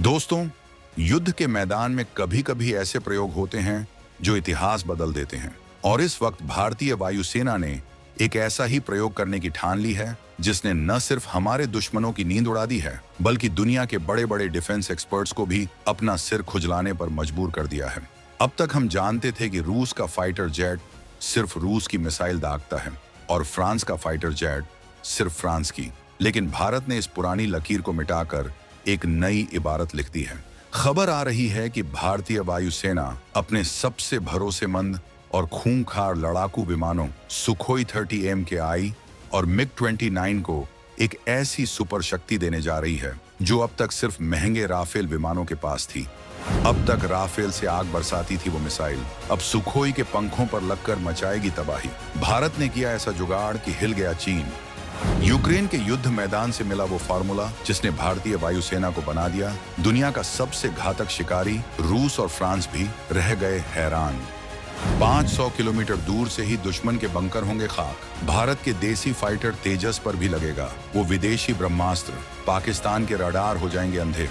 दोस्तों, युद्ध के मैदान में कभी कभी ऐसे प्रयोग होते हैं जो इतिहास बदल देते हैं। और इस वक्त भारतीय वायुसेना ने एक ऐसा ही प्रयोग करने की ठान ली है जिसने न सिर्फ हमारे दुश्मनों की नींद उड़ा दी है, बल्कि दुनिया के बड़े बड़े डिफेंस एक्सपर्ट्स को भी अपना सिर खुजलाने पर मजबूर कर दिया है। अब तक हम जानते थे कि रूस का फाइटर जेट सिर्फ रूस की मिसाइल दागता है और फ्रांस का फाइटर जेट सिर्फ फ्रांस की, लेकिन भारत ने इस पुरानी लकीर को मिटाकर एक नई इबारत लिख दी है। खबर आ रही है कि भारतीय वायुसेना अपने सबसे भरोसेमंद और खूंखार लड़ाकू विमानों सुखोई 30 MKI और MiG-29 को एक ऐसी सुपर शक्ति देने जा रही है जो अब तक सिर्फ महंगे राफेल विमानों के पास थी। अब तक राफेल से आग बरसाती थी वो मिसाइल, अब सुखोई के पंखों पर लगकर मचाएगी तबाही। भारत ने किया ऐसा जुगाड़ कि हिल गया चीन। यूक्रेन के युद्ध मैदान से मिला वो फार्मूला जिसने भारतीय वायुसेना को बना दिया दुनिया का सबसे घातक शिकारी। रूस और फ्रांस भी रह गए हैरान। 500 किलोमीटर दूर से ही दुश्मन के बंकर होंगे खाक। भारत के देसी फाइटर तेजस पर भी लगेगा वो विदेशी ब्रह्मास्त्र। पाकिस्तान के रडार हो जाएंगे अंधे।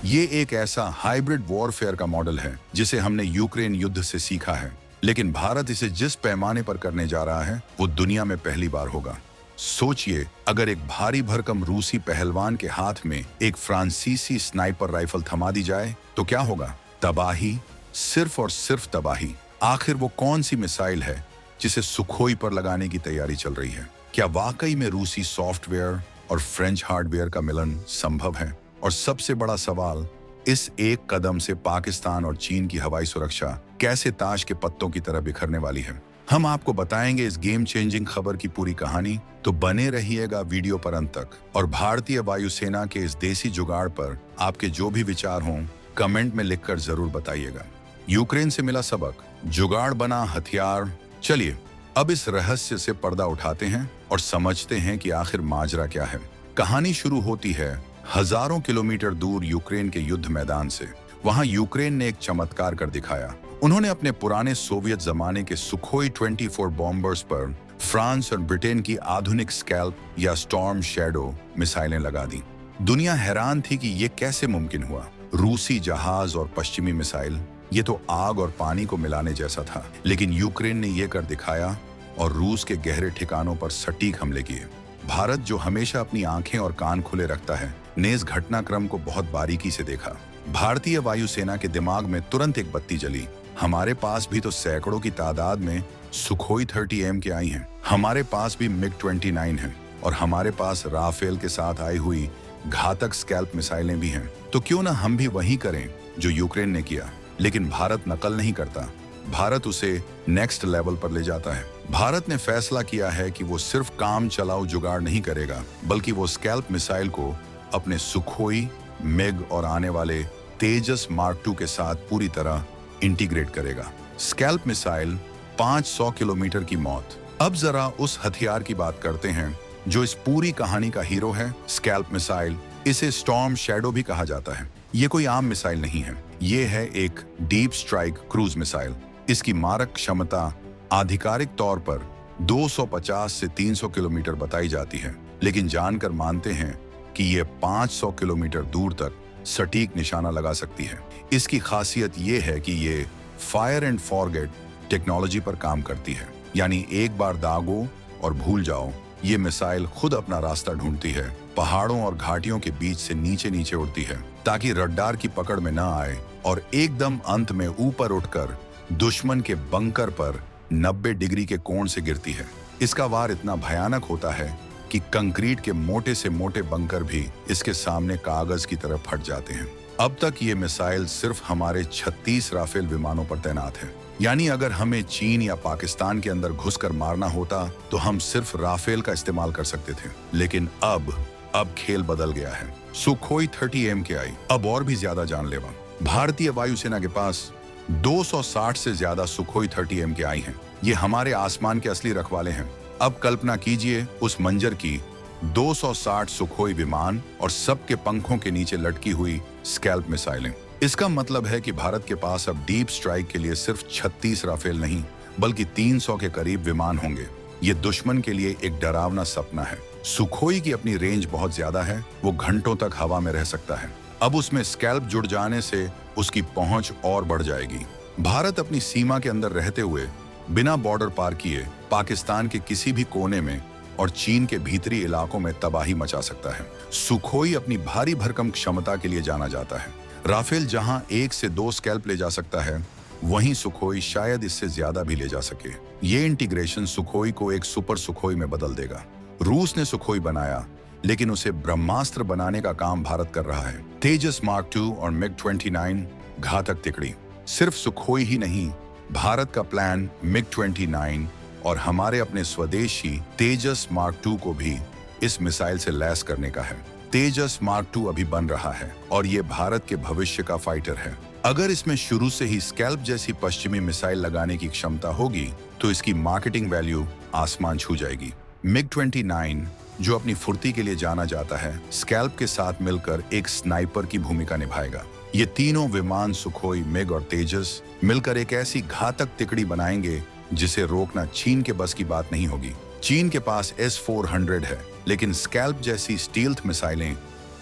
ये एक ऐसा हाइब्रिड वॉरफेयर का मॉडल है जिसे हमने यूक्रेन युद्ध से सीखा है, लेकिन भारत इसे जिस पैमाने पर करने जा रहा है वो दुनिया में पहली बार होगा। सोचिए, अगर एक भारी भरकम रूसी पहलवान के हाथ में एक फ्रांसीसी स्नाइपर राइफल थमा दी जाए तो क्या होगा? तबाही, सिर्फ और सिर्फ तबाही। आखिर वो कौन सी मिसाइल है जिसे सुखोई पर लगाने की तैयारी चल रही है? क्या वाकई में रूसी सॉफ्टवेयर और फ्रेंच हार्डवेयर का मिलन संभव है? और सबसे बड़ा सवाल, इस एक कदम से पाकिस्तान और चीन की हवाई सुरक्षा कैसे ताश के पत्तों की तरह बिखरने वाली है? हम आपको बताएंगे इस गेम चेंजिंग खबर की पूरी कहानी, तो बने रहिएगा वीडियो पर अंत तक। और भारतीय वायुसेना के इस देसी जुगाड़ पर आपके जो भी विचार हों कमेंट में लिखकर जरूर बताइएगा। यूक्रेन से मिला सबक, जुगाड़ बना हथियार। चलिए अब इस रहस्य से पर्दा उठाते हैं और समझते हैं कि आखिर माजरा क्या है। कहानी शुरू होती है हजारों किलोमीटर दूर यूक्रेन के युद्ध मैदान से। वहां यूक्रेन ने एक चमत्कार कर दिखाया। उन्होंने अपने पुराने सोवियत जमाने के सुखोई 24 बॉम्बर्स पर फ्रांस और ब्रिटेन की आधुनिक स्कैल्प या स्टॉर्म शैडो मिसाइलें लगा दी। दुनिया हैरान थी कि ये कैसे मुमकिन हुआ। रूसी जहाज और पश्चिमी मिसाइल, ये तो आग और पानी को मिलाने जैसा था, लेकिन यूक्रेन ने यह कर दिखाया और रूस के गहरे ठिकानों पर सटीक हमले किए। भारत, जो हमेशा अपनी आंखें और कान खुले रखता है, ने इस घटनाक्रम को बहुत बारीकी से देखा। भारतीय वायुसेना के दिमाग में तुरंत एक बत्ती जली। हमारे पास भी तो सैकड़ों की तादाद में सुखोई 30 MKI हैं, हमारे पास भी MiG-29 है और हमारे पास राफेल के साथ आई हुई घातक स्कैल्प मिसाइलें भी हैं। तो क्यों ना हम भी वही करें जो यूक्रेन ने किया। लेकिन भारत नकल नहीं करता, भारत उसे नेक्स्ट लेवल पर ले जाता है। भारत ने फैसला किया है कि वो सिर्फ काम चलाऊ जुगाड़ नहीं करेगा, बल्कि वो स्कैल्प मिसाइल को अपने सुखोई, मिग और आने वाले तेजस मार्क II के साथ पूरी तरह इंटीग्रेट करेगा। स्कैल्प मिसाइल, 500 किलोमीटर की मौत। अब जरा उस हथियार की बात करते हैं जो इस पूरी कहानी का हीरो है, स्कैल्प मिसाइल। इसे स्टॉर्म शैडो भी कहा जाता है। ये कोई आम मिसाइल नहीं है, ये है एक डीप स्ट्राइक क्रूज मिसाइल। इसकी मारक क्षमता आधिकारिक तौर पर 250 से 300 किलोमीटर बताई जाती है, लेकिन जानकर मानते हैं कि ये 500 किलोमीटर दूर तक सटीक निशाना लगा सकती है। इसकी खासियत ये है कि ये फायर एंड फॉरगेट टेक्नोलॉजी पर काम करती है, यानी एक बार दागो और भूल जाओ। ये मिसाइल खुद अपना रास्ता ढूंढती है, पहाड़ों और घाटियों के बीच से नीचे नीचे उड़ती है ताकि रडार की पकड़ में न आए, और एकदम अंत में ऊपर उठकर दुश्मन के बंकर पर 90 डिग्री के कोण से गिरती है। इसका वार इतना भयानक होता है कि कंक्रीट के मोटे से मोटे बंकर भी इसके सामने कागज की तरह फट जाते हैं। अब तक ये मिसाइल सिर्फ हमारे 36 राफेल विमानों पर तैनात है, यानी अगर हमें चीन या पाकिस्तान के अंदर घुसकर मारना होता तो हम सिर्फ राफेल का इस्तेमाल कर सकते थे। लेकिन अब खेल बदल गया है। सुखोई 30 MKI अब और भी ज्यादा जानलेवा। भारतीय वायुसेना के पास 260 से ज्यादा सुखोई 30 MKI हैं। ये हमारे आसमान के असली रखवाले हैं। अब कल्पना कीजिए उस मंजर की, 260 सुखोई विमान और सबके पंखों के नीचे लटकी हुई स्कैल्प मिसाइलें। इसका मतलब है कि भारत के पास अब डीप स्ट्राइक के लिए सिर्फ 36 राफेल नहीं, बल्कि 300 के करीब विमान होंगे। ये दुश्मन के लिए एक डरावना सपना है। सुखोई की अपनी रेंज बहुत ज्यादा है, वो घंटों तक हवा में रह सकता है। अब उसमें स्कैल्प जुड़ जाने से उसकी पहुंच और बढ़ जाएगी। भारत अपनी सीमा के अंदर रहते हुए बिना बॉर्डर पार किए पाकिस्तान के किसी भी कोने में और चीन के भीतरी इलाकों में तबाही मचा सकता है। सुखोई अपनी भारी भरकम क्षमता के लिए जाना जाता है। राफेल जहां 1 से 2 स्कैल्प ले जा सकता है, वहीं सुखोई शायद इससे ज्यादा भी ले जा सके। ये इंटीग्रेशन सुखोई को एक सुपर सुखोई में बदल देगा। रूस ने सुखोई बनाया, लेकिन उसे ब्रह्मास्त्र बनाने का काम भारत कर रहा है। तेजस मार्क II और MiG-29 घातक तिकड़ी। सिर्फ सुखोई ही नहीं, भारत का प्लान MiG-29 और हमारे अपने स्वदेशी तेजस मार्क II को भी इस मिसाइल से लैस करने का है। तेजस मार्क II अभी बन रहा है और ये भारत के भविष्य का फाइटर है। अगर इसमें शुरू से ही स्कैल्प जैसी पश्चिमी मिसाइल लगाने की क्षमता होगी तो इसकी मार्केटिंग वैल्यू आसमान छू जाएगी। MiG-29 जो अपनी फुर्ती के लिए जाना जाता है, स्कैल्प के साथ मिलकर एक स्नाइपर की भूमिका निभाएगा। ये तीनों विमान सुखोई, मिग और तेजस मिलकर एक ऐसी घातक तिकड़ी बनाएंगे जिसे रोकना चीन के बस की बात नहीं होगी। चीन के पास S-400 है, लेकिन स्कैल्प जैसी स्टील्थ मिसाइलें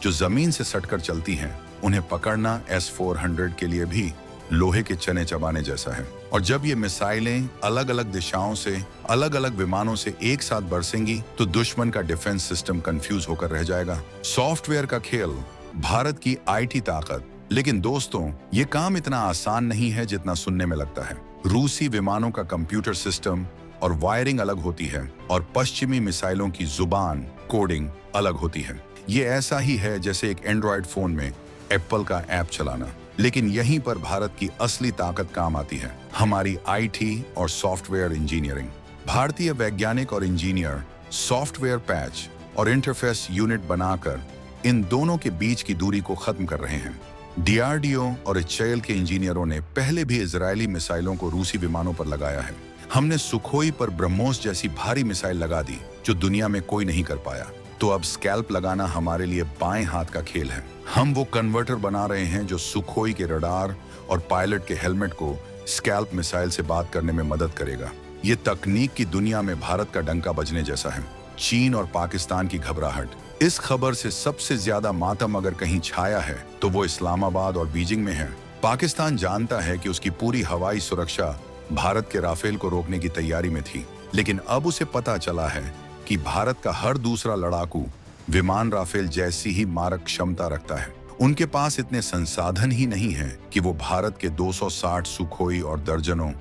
जो जमीन से सटकर चलती हैं, उन्हें पकड़ना S-400 के लिए भी लोहे के चने चबाने जैसा है। और जब ये मिसाइलें अलग अलग दिशाओं से, अलग अलग विमानों से एक साथ बरसेंगी तो दुश्मन का डिफेंस सिस्टम कंफ्यूज होकर रह जाएगा। सॉफ्टवेयर का खेल, भारत की IT ताकत। लेकिन दोस्तों, ये काम इतना आसान नहीं है जितना सुनने में लगता है। रूसी विमानों का कंप्यूटर सिस्टम और वायरिंग अलग होती है और पश्चिमी मिसाइलों की जुबान, कोडिंग अलग होती है। ये ऐसा ही है जैसे एक एंड्रॉयड फोन में एप्पल का ऐप चलाना। लेकिन यहीं पर भारत की असली ताकत काम आती है, हमारी IT और सॉफ्टवेयर इंजीनियरिंग। भारतीय वैज्ञानिक और इंजीनियर सॉफ्टवेयर पैच और इंटरफेस यूनिट बनाकर इन दोनों के बीच की दूरी को खत्म कर रहे हैं। DRDO और इजराइल के इंजीनियरों ने पहले भी इजरायली मिसाइलों को रूसी विमानों पर लगाया है। हमने सुखोई पर ब्रह्मोस जैसी भारी मिसाइल लगा दी जो दुनिया में कोई नहीं कर पाया। तो अब स्कैल्प लगाना हमारे लिए बाएं हाथ का खेल है। हम वो कन्वर्टर बना रहे हैं जो सुखोई के रडार और पायलट के हेलमेट को स्कैल्प मिसाइल से बात करने में मदद करेगा। ये तकनीक की दुनिया में भारत का डंका बजने जैसा है। चीन और पाकिस्तान की घबराहट। इस खबर से सबसे ज्यादा मातम अगर कहीं छाया है तो वो इस्लामाबाद और बीजिंग में है। पाकिस्तान जानता है कि उसकी पूरी हवाई सुरक्षा भारत के राफेल को रोकने की तैयारी में थी, लेकिन अब उसे पता चला है कि भारत का हर दूसरा लड़ाकू विमान राफेल जैसी ही मारक क्षमता रखता है। उनके पास इतने संसाधन ही नहीं है कि वो भारत के 260 सुखोई और दर्जनों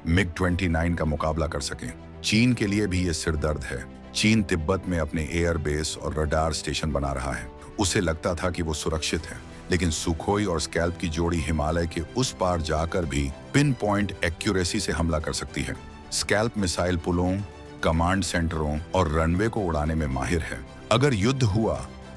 MiG-29 का मुकाबला कर सकें। चीन के लिए भी ये सिरदर्द है। चीन तिब्बत में अपने एयर बेस और रडार स्टेशन बना रहा है। उसे लगता था कि वो सुरक्षित है, लेकिन सुखोई और स्कैल्प की जोड़ी हिमालय के उस पार जाकर भी पिन पॉइंट एक्यूरेसी से हमला कर सकती है। स्कैल्प मिसाइल पुलों, कमांड सेंटरों और रनवे को उड़ाने में माहिर है। अगर युद्ध हुआ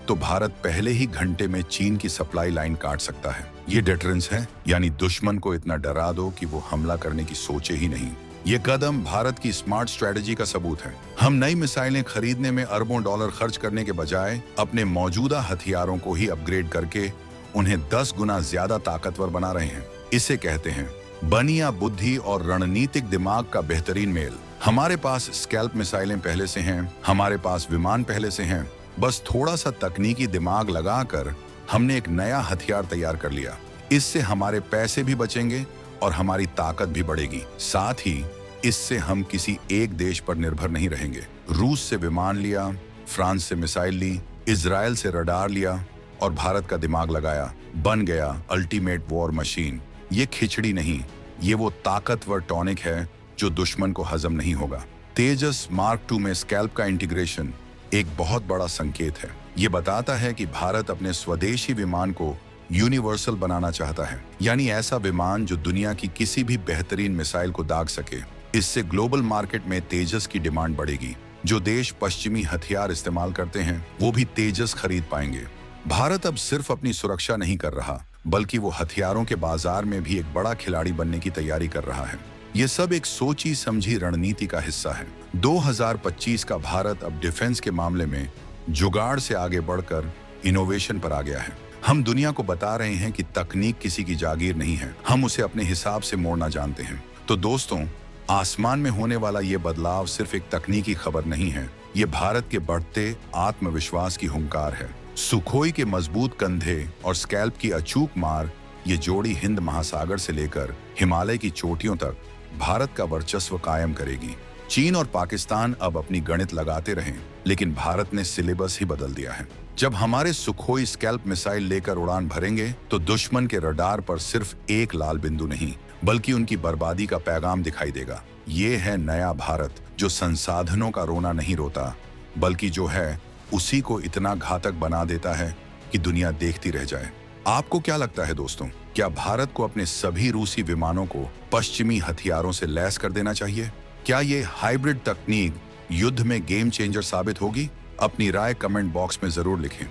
तो भारत पहले ही घंटे में चीन की सप्लाई लाइन काट सकता है। ये डिटरेंस है, यानी दुश्मन को इतना डरा दो कि वो हमला करने की सोचे ही नहीं। ये कदम भारत की स्मार्ट स्ट्रेटजी का सबूत है। हम नई मिसाइलें खरीदने में अरबों डॉलर खर्च करने के बजाय अपने मौजूदा हथियारों को ही अपग्रेड करके उन्हें 10 गुना ज्यादा ताकतवर बना रहे हैं। इसे कहते हैं बनिया बुद्धि और रणनीतिक दिमाग का बेहतरीन मेल। हमारे पास स्कैल्प मिसाइलें पहले से हैं, हमारे पास विमान पहले से हैं, बस थोड़ा सा तकनीकी दिमाग लगाकर हमने एक नया हथियार तैयार कर लिया। इससे हमारे पैसे भी बचेंगे और हमारी ताकत भी बढ़ेगी। साथ ही इससे हम किसी एक देश पर निर्भर नहीं रहेंगे। रूस से विमान लिया, फ्रांस से मिसाइल ली, इजराइल से रडार लिया और भारत का दिमाग लगाया, बन गया अल्टीमेट वॉर मशीन। ये खिचड़ी नहीं, ये वो ताकतवर टॉनिक है जो दुश्मन को हजम नहीं होगा। तेजस मार्क II में स्कैल्प का इंटीग्रेशन एक बहुत बड़ा संकेत है। ये बताता है कि भारत अपने स्वदेशी विमान को यूनिवर्सल बनाना चाहता है, यानी ऐसा विमान जो दुनिया की किसी भी बेहतरीन मिसाइल को दाग सके। इससे ग्लोबल मार्केट में तेजस की डिमांड बढ़ेगी। जो देश पश्चिमी हथियार इस्तेमाल करते हैं वो भी तेजस खरीद पाएंगे। भारत अब सिर्फ अपनी सुरक्षा नहीं कर रहा, बल्कि वो हथियारों के बाजार में भी एक बड़ा खिलाड़ी बनने की तैयारी कर रहा है। ये सब एक सोची समझी रणनीति का हिस्सा है। 2025 का भारत अब डिफेंस के मामले में जुगाड़ से आगे बढ़कर इनोवेशन पर आ गया है। हम दुनिया को बता रहे हैं कि तकनीक किसी की जागीर नहीं है, हम उसे अपने हिसाब से मोड़ना जानते हैं। तो दोस्तों, आसमान में होने वाला ये बदलाव सिर्फ एक तकनीकी खबर नहीं है, ये भारत के बढ़ते आत्मविश्वास की हुंकार है। सुखोई के मजबूत कंधे और स्कैल्प की अचूक मार, ये जोड़ी हिंद महासागर से लेकर हिमालय की चोटियों तक भारत का वर्चस्व कायम करेगी। चीन और पाकिस्तान अब अपनी गणित लगाते रहें, लेकिन भारत ने सिलेबस ही बदल दिया है। जब हमारे सुखोई स्कैल्प मिसाइल लेकर उड़ान भरेंगे तो दुश्मन के रडार पर सिर्फ एक लाल बिंदु नहीं, बल्कि उनकी बर्बादी का पैगाम दिखाई देगा। ये है नया भारत, जो संसाधनों का रोना नहीं रोता, बल्कि जो है उसी को इतना घातक बना देता है कि दुनिया देखती रह जाए। आपको क्या लगता है दोस्तों, क्या भारत को अपने सभी रूसी विमानों को पश्चिमी हथियारों से लैस कर देना चाहिए? क्या ये हाइब्रिड तकनीक युद्ध में गेम चेंजर साबित होगी? अपनी राय कमेंट बॉक्स में जरूर लिखें।